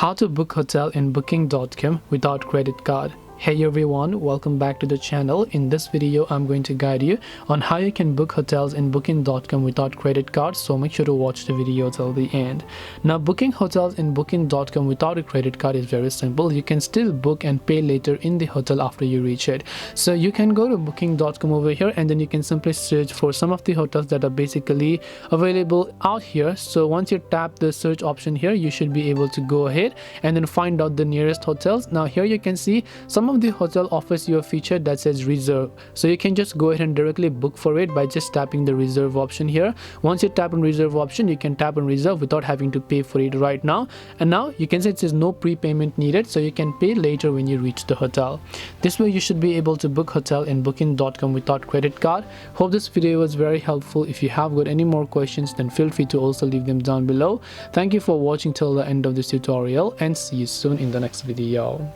How to book hotel in booking.com without credit card. Hey everyone, welcome back to the channel. In this video, I'm going to guide you on how you can book hotels in booking.com without credit cards, so make sure to watch the video till the end. Now, booking hotels in booking.com without a credit card is very simple. You can still book and pay later in the hotel after you reach it. So you can go to booking.com over here and then you can simply search for some of the hotels that are basically available out here. So once you tap the search option here, you should be able to go ahead and then find out the nearest hotels. Now here you can see some of the hotel offers you a feature that says reserve, so you can just go ahead and directly book for it by just tapping the reserve option here. Once you tap on reserve option, you can tap on reserve without having to pay for it right now, and now you can see it says no prepayment needed, so you can pay later when you reach the hotel. This way you should be able to book hotel in booking.com without credit card. Hope this video was very helpful. If you have got any more questions, then feel free to also leave them down below. Thank you for watching till the end of this tutorial and see you soon in the next video.